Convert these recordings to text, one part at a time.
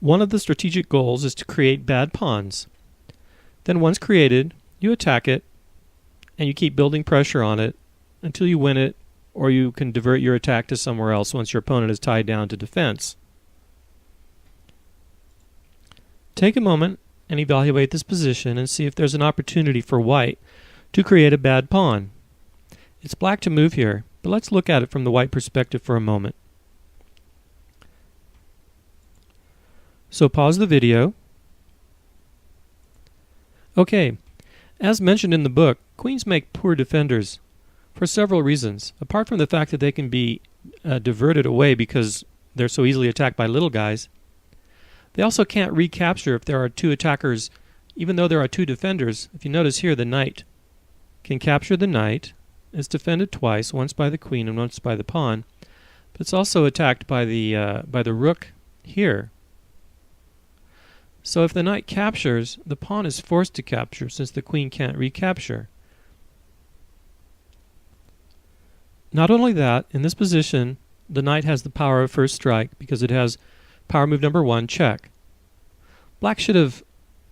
One of the strategic goals is to create bad pawns. Then once created, you attack it, and you keep building pressure on it until you win it, or you can divert your attack to somewhere else once your opponent is tied down to defense. Take a moment and evaluate this position and see if there's an opportunity for white to create a bad pawn. It's black to move here, but let's look at it from the white perspective for a moment. So pause the video. Okay, as mentioned in the book, queens make poor defenders for several reasons. Apart from the fact that they can be diverted away because they're so easily attacked by little guys, they also can't recapture if there are two attackers, even though there are two defenders. If you notice here, the knight can capture the knight. It's defended twice, once by the queen and once by the pawn, but it's also attacked by the rook here. So if the knight captures, the pawn is forced to capture since the queen can't recapture. Not only that, in this position, the knight has the power of first strike because it has power move number 1, check. Black should have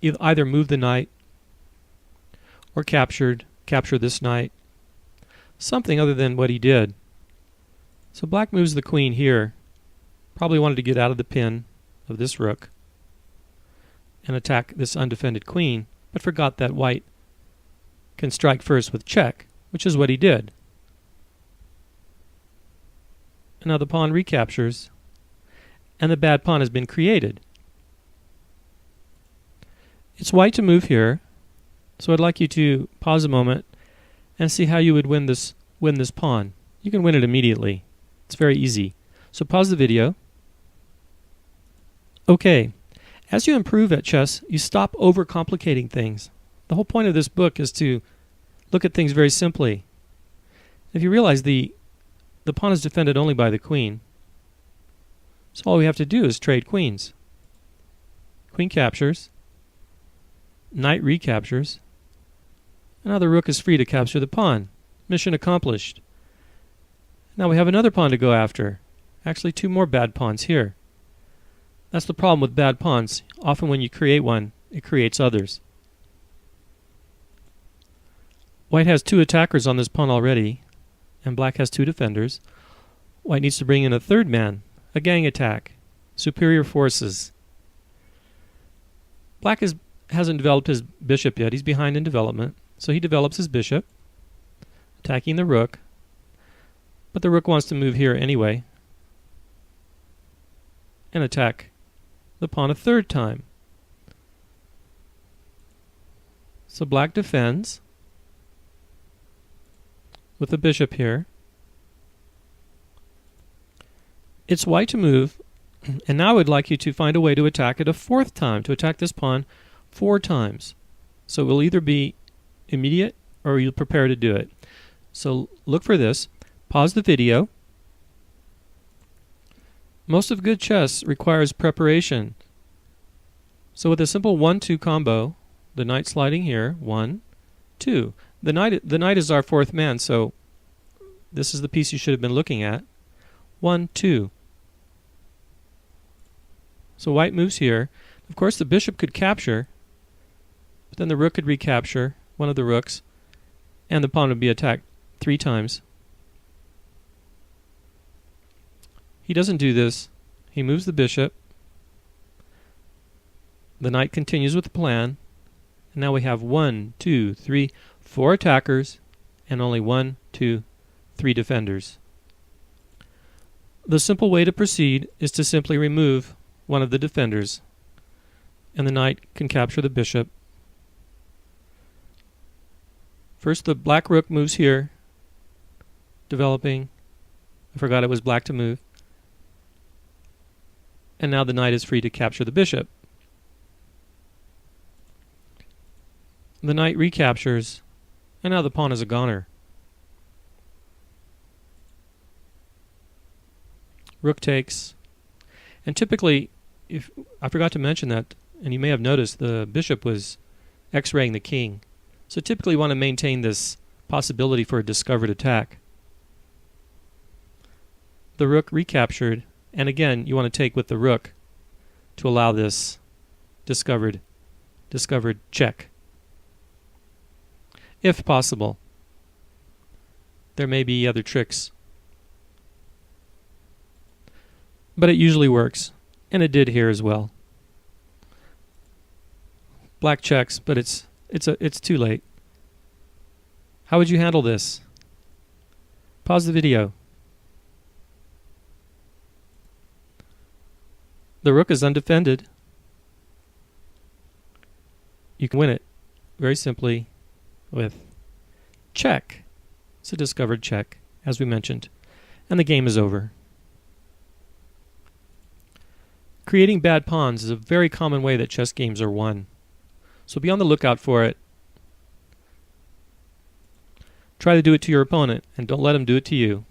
either moved the knight or captured this knight. Something other than what he did. So black moves the queen here. Probably wanted to get out of the pin of this rook and attack this undefended queen, but forgot that white can strike first with check, which is what he did. And now the pawn recaptures, and the bad pawn has been created. It's white to move here, so I'd like you to pause a moment and see how you would win this pawn. You can win it immediately. It's very easy. So pause the video. Okay, as you improve at chess, you stop overcomplicating things. The whole point of this book is to look at things very simply. If you realize the pawn is defended only by the queen, so all we have to do is trade queens. Queen captures, knight recaptures, and now the rook is free to capture the pawn. Mission accomplished. Now we have another pawn to go after. Actually, two more bad pawns here. That's the problem with bad pawns. Often when you create one, it creates others. White has two attackers on this pawn already, and black has two defenders. White needs to bring in a third man, a gang attack, superior forces. Black hasn't developed his bishop yet. He's behind in development. So he develops his bishop, attacking the rook. But the rook wants to move here anyway and attack the pawn a third time. So black defends with the bishop here. It's white to move, and now I would like you to find a way to attack it a fourth time, to attack this pawn 4 times. So it will either be immediate or you'll prepare to do it. So look for this. Pause the video. Most of good chess requires preparation. So with a simple 1-2 combo, the knight sliding here, 1, 2. The knight is our fourth man, so this is the piece you should have been looking at. 1, 2. So white moves here. Of course, the bishop could capture, but then the rook could recapture, one of the rooks, and the pawn would be attacked 3 times. He doesn't do this. He moves the bishop. The knight continues with the plan. And now we have 1, 2, 3, 4 attackers, and only 1, 2, 3 defenders. The simple way to proceed is to simply remove one of the defenders, and the knight can capture the bishop. First the black rook moves here, developing. I forgot it was black to move. And now the knight is free to capture the bishop. The knight recaptures, and now the pawn is a goner. Rook takes, and typically, if I forgot to mention that, and you may have noticed, the bishop was x-raying the king. So typically you want to maintain this possibility for a discovered attack. The rook recaptured, and again you want to take with the rook to allow this discovered check. If possible. There may be other tricks. But it usually works, and it did here as well. Black checks, but it's too late. How would you handle this? Pause the video. The rook is undefended. You can win it very simply with check. It's a discovered check, as we mentioned, and the game is over. Creating bad pawns is a very common way that chess games are won, so be on the lookout for it. Try to do it to your opponent, and don't let him do it to you.